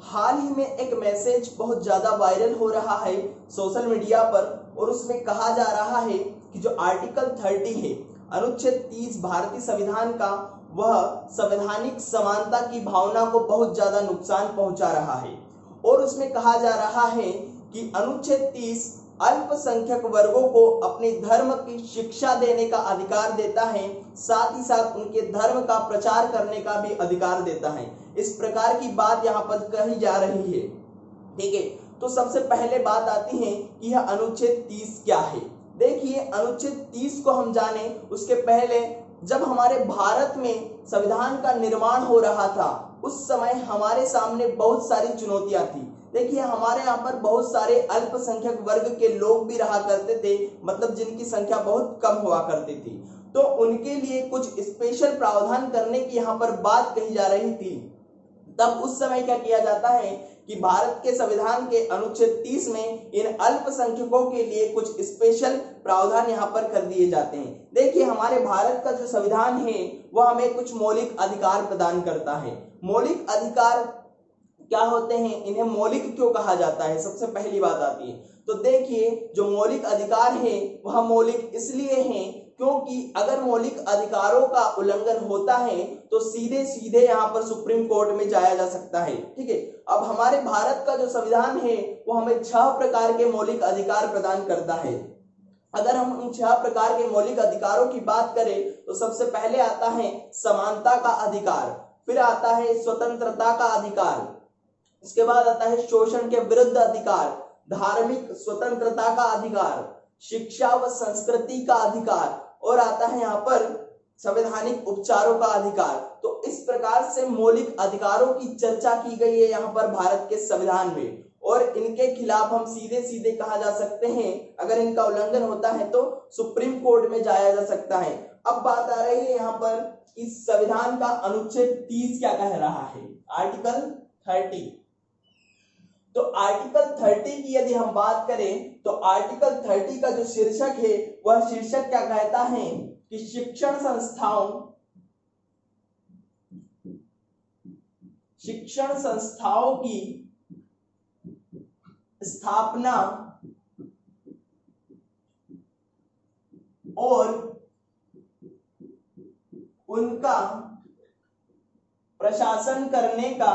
हाल ही में एक मैसेज बहुत ज्यादा वायरल हो रहा है सोशल मीडिया पर, और उसमें कहा जा रहा है कि जो आर्टिकल 30 है, अनुच्छेद 30 भारतीय संविधान का, वह संवैधानिक समानता की भावना को बहुत ज्यादा नुकसान पहुंचा रहा है। और उसमें कहा जा रहा है कि अनुच्छेद 30 अल्पसंख्यक वर्गों को अपने धर्म की शिक्षा देने का अधिकार देता है, साथ ही साथ उनके धर्म का प्रचार करने का भी अधिकार देता है। इस प्रकार की बात यहाँ पर कही जा रही है। ठीक है, तो सबसे पहले बात आती है कि यह अनुच्छेद 30 क्या है। देखिए, अनुच्छेद 30 को हम जाने उसके पहले जब हमारे भारत में संविधान का निर्माण हो रहा था, उस समय हमारे सामने बहुत सारी चुनौतियां थी। देखिए, हमारे यहाँ पर बहुत सारे अल्पसंख्यक वर्ग के लोग भी रहा करते थे, मतलब जिनकी संख्या बहुत कम हुआ करती थी, तो उनके लिए कुछ स्पेशल प्रावधान करने की यहाँ पर बात कही जा रही थी। तब उस समय क्या किया जाता है कि भारत के संविधान के अनुच्छेद 30 में इन अल्पसंख्यकों के लिए कुछ स्पेशल प्रावधान यहाँ पर कर दिए जाते हैं। देखिए, हमारे भारत का जो संविधान है वह हमें कुछ मौलिक अधिकार प्रदान करता है। मौलिक अधिकार क्या होते हैं, इन्हें मौलिक क्यों कहा जाता है, सबसे पहली बात आती है। तो देखिए, जो मौलिक अधिकार है वह मौलिक इसलिए है क्योंकि अगर मौलिक अधिकारों का उल्लंघन होता है तो सीधे सीधे यहाँ पर सुप्रीम कोर्ट में जाया जा सकता है। ठीक है, अब हमारे भारत का जो संविधान है वो हमें 6 प्रकार के मौलिक अधिकार प्रदान करता है। अगर हम उन 6 प्रकार के मौलिक अधिकारों की बात करें तो सबसे पहले आता है समानता का अधिकार, फिर आता है स्वतंत्रता का अधिकार, इसके बाद आता है शोषण के विरुद्ध अधिकार, धार्मिक स्वतंत्रता का अधिकार, शिक्षा व संस्कृति का अधिकार, और आता है यहाँ पर संवैधानिक उपचारों का अधिकार। तो इस प्रकार से मौलिक अधिकारों की चर्चा की गई है यहाँ पर भारत के संविधान में, और इनके खिलाफ हम सीधे सीधे कहा जा सकते हैं, अगर इनका उल्लंघन होता है तो सुप्रीम कोर्ट में जाया जा सकता है। अब बात आ रही है यहाँ पर इस संविधान का अनुच्छेद 30 क्या कह रहा है, आर्टिकल 30। तो आर्टिकल 30 की यदि हम बात करें तो आर्टिकल 30 का जो शीर्षक है वह शीर्षक क्या कहता है कि शिक्षण संस्थाओं की स्थापना और उनका प्रशासन करने का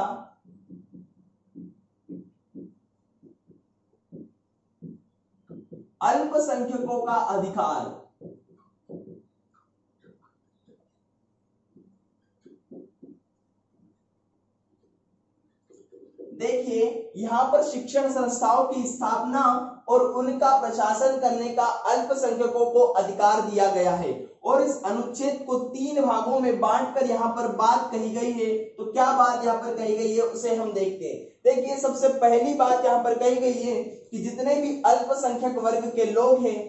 अल्पसंख्यकों का अधिकार। देखिए, यहां पर शिक्षण संस्थाओं की स्थापना और उनका प्रशासन करने का अल्पसंख्यकों को अधिकार दिया गया है, और इस अनुच्छेद को 3 भागों में बांटकर यहाँ पर बात कही गई है। तो क्या बात यहाँ पर कही गई है उसे हम देखते हैं। देखिए, सबसे पहली बात यहाँ पर कही गई है कि जितने भी अल्पसंख्यक वर्ग के लोग हैं,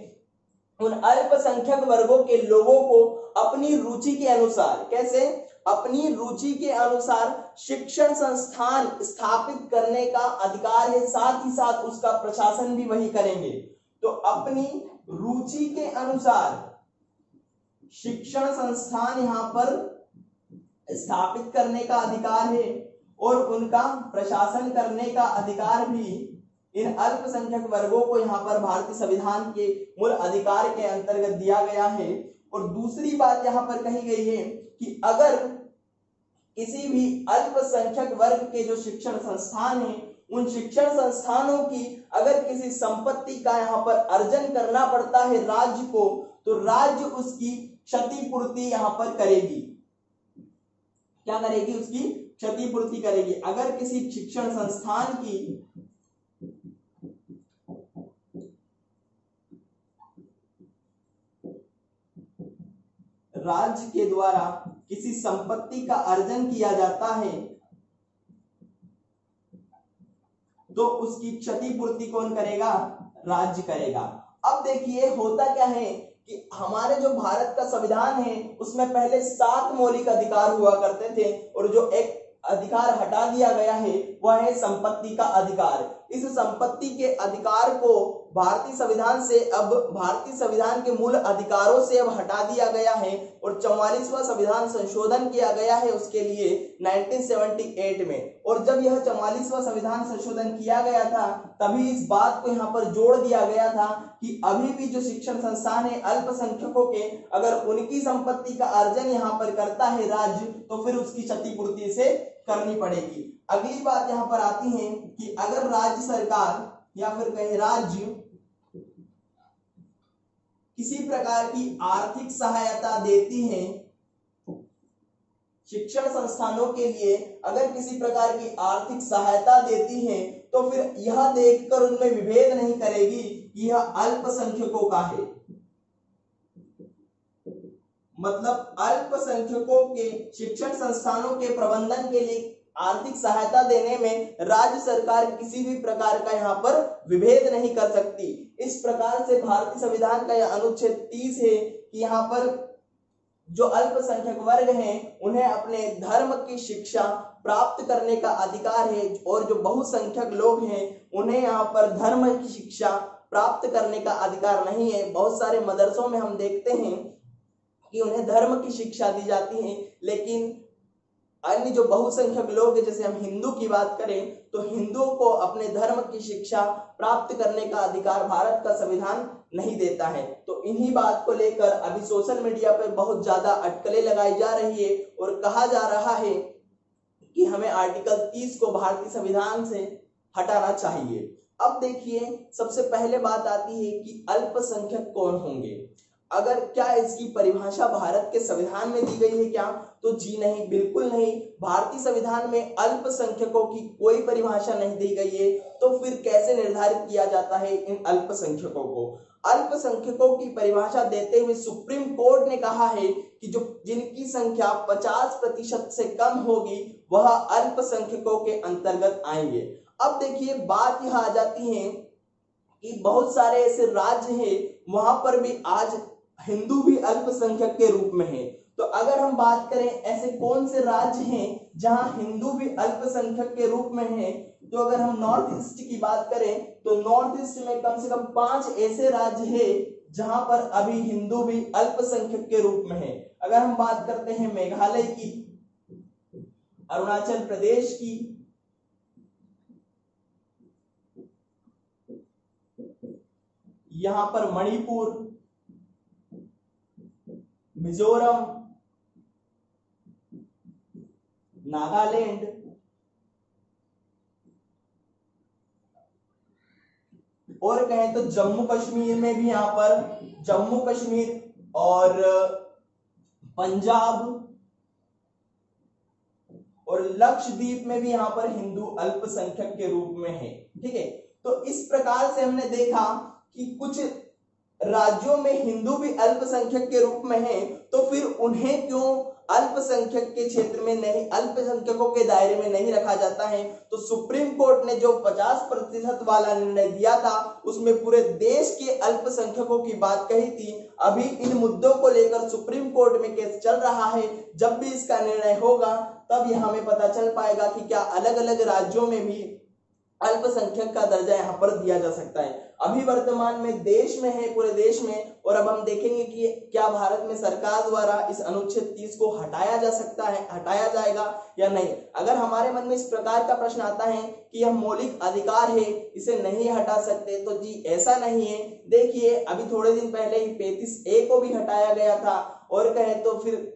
उन अल्पसंख्यक वर्गों के लोगों को अपनी रुचि के अनुसार, कैसे, अपनी रुचि के अनुसार शिक्षण संस्थान स्थापित करने का अधिकार है, साथ ही साथ उसका प्रशासन भी वही करेंगे। तो अपनी रुचि के अनुसार शिक्षण संस्थान यहाँ पर स्थापित करने का अधिकार है, और उनका प्रशासन करने का अधिकार भी इन अल्पसंख्यक वर्गों को यहाँ पर भारतीय संविधान के मूल अधिकार के अंतर्गत दिया गया है। और दूसरी बात यहाँ पर कही गई है कि अगर किसी भी अल्पसंख्यक वर्ग के जो शिक्षण संस्थान है, उन शिक्षण संस्थानों की अगर किसी संपत्ति का यहाँ पर अर्जन करना पड़ता है राज्य को, तो राज्य उसकी क्षतिपूर्ति यहाँ पर करेगी। क्या करेगी, उसकी क्षतिपूर्ति करेगी। अगर किसी शिक्षण संस्थान की राज्य के द्वारा किसी संपत्ति का अर्जन किया जाता है तो उसकी क्षतिपूर्ति कौन करेगा, राज्य करेगा। अब देखिए, होता क्या है कि हमारे जो भारत का संविधान है उसमें पहले 7 मौलिक अधिकार हुआ करते थे, और जो एक अधिकार हटा दिया गया है वह है संपत्ति का अधिकार। इस संपत्ति के अधिकार को भारतीय संविधान से अब भारतीय संविधान के मूल अधिकारों से अब हटा दिया गया है और 44वां संविधान संशोधन किया गया है उसके लिए 1978 में। और जब यह 44वां संविधान संशोधन किया गया था तभी इस बात को यहाँ पर जोड़ दिया गया था कि अभी भी जो शिक्षण संस्थान है अल्पसंख्यकों के, अगर उनकी संपत्ति का अर्जन यहाँ पर करता है राज्य तो फिर उसकी क्षतिपूर्ति से करनी पड़ेगी। अगली बात यहाँ पर आती है कि अगर राज्य सरकार या फिर कहे राज्य किसी प्रकार की आर्थिक सहायता देती है शिक्षण संस्थानों के लिए, अगर किसी प्रकार की आर्थिक सहायता देती है तो फिर यह देखकर उनमें विभेद नहीं करेगी कि यह अल्पसंख्यकों का है। मतलब अल्पसंख्यकों के शिक्षण संस्थानों के प्रबंधन के लिए आर्थिक सहायता देने में राज्य सरकार किसी भी प्रकार का यहाँ पर विभेद नहीं कर सकती। इस प्रकार से भारतीय संविधान का यह अनुच्छेद 30 है कि यहाँ पर जो अल्पसंख्यक वर्ग हैं उन्हें अपने धर्म की शिक्षा प्राप्त करने का अधिकार है और जो बहुसंख्यक लोग हैं उन्हें यहाँ पर धर्म की शिक्षा प्राप्त करने का अधिकार नहीं है। बहुत सारे मदरसों में हम देखते हैं कि उन्हें धर्म की शिक्षा दी जाती है, लेकिन अन्य जो बहुसंख्यक लोग हैं, जैसे हम हिंदू की बात करें तो हिंदुओं को अपने धर्म की शिक्षा प्राप्त करने का अधिकार भारत का संविधान नहीं देता है। तो इन्हीं बात को लेकर अभी सोशल मीडिया पर बहुत ज्यादा अटकलें लगाई जा रही है और कहा जा रहा है कि हमें आर्टिकल 30 को भारतीय संविधान से हटाना चाहिए। अब देखिए, सबसे पहले बात आती है कि अल्पसंख्यक कौन होंगे। अगर क्या इसकी परिभाषा भारत के संविधान में दी गई है क्या? तो जी नहीं, बिल्कुल नहीं। भारतीय संविधान में अल्पसंख्यकों की कोई परिभाषा नहीं दी गई है। तो फिर कैसे निर्धारित किया जाता है इन अल्पसंख्यकों को? अल्पसंख्यकों की परिभाषा देते हुए सुप्रीम कोर्ट ने कहा है कि जो जिनकी संख्या 50% से कम होगी वह अल्पसंख्यकों के अंतर्गत आएंगे। अब देखिए, बात यह आ जाती है कि बहुत सारे ऐसे राज्य हैं वहां पर भी आज हिंदू भी अल्पसंख्यक के रूप में है। तो अगर हम बात करें ऐसे कौन से राज्य हैं जहां हिंदू भी अल्पसंख्यक के रूप में है, तो अगर हम नॉर्थ ईस्ट की बात करें तो नॉर्थ ईस्ट में कम से कम 5 ऐसे राज्य हैं जहां पर अभी हिंदू भी अल्पसंख्यक के रूप में है। अगर हम बात करते हैं मेघालय की, अरुणाचल प्रदेश की, यहां पर मणिपुर, मिजोरम, नागालैंड, और कहें तो जम्मू कश्मीर में भी यहां पर जम्मू कश्मीर और पंजाब और लक्षद्वीप में भी यहां पर हिंदू अल्पसंख्यक के रूप में है। ठीक है, तो इस प्रकार से हमने देखा कि कुछ राज्यों में हिंदू भी अल्पसंख्यक के रूप में हैं, तो फिर उन्हें क्यों अल्पसंख्यक के क्षेत्र में नहीं, अल्पसंख्यकों के दायरे में नहीं रखा जाता है? तो सुप्रीम कोर्ट ने जो 50% वाला निर्णय दिया था उसमें पूरे देश के अल्पसंख्यकों की बात कही थी। अभी इन मुद्दों को लेकर सुप्रीम कोर्ट में केस चल रहा है। जब भी इसका निर्णय होगा तब यह हमें पता चल पाएगा कि क्या अलग अलग राज्यों में भी अल्पसंख्यक का दर्जा यहाँ पर दिया जा सकता है। अभी वर्तमान में देश में है, पूरे देश में, और अब हम देखेंगे कि क्या भारत में सरकार द्वारा इस अनुच्छेद 30 को हटाया जा सकता है, हटाया जाएगा या नहीं। अगर हमारे मन में इस प्रकार का प्रश्न आता है कि यह मौलिक अधिकार है, इसे नहीं हटा सकते, तो जी ऐसा नहीं है। देखिए, अभी थोड़े दिन पहले ही 35A को भी हटाया गया था, और कहे तो फिर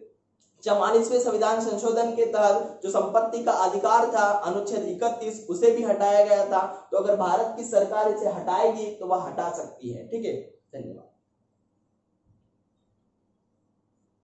44वें संविधान संशोधन के तहत जो संपत्ति का अधिकार था अनुच्छेद 31 उसे भी हटाया गया था। तो अगर भारत की सरकार इसे हटाएगी तो वह हटा सकती है। ठीक है, धन्यवाद।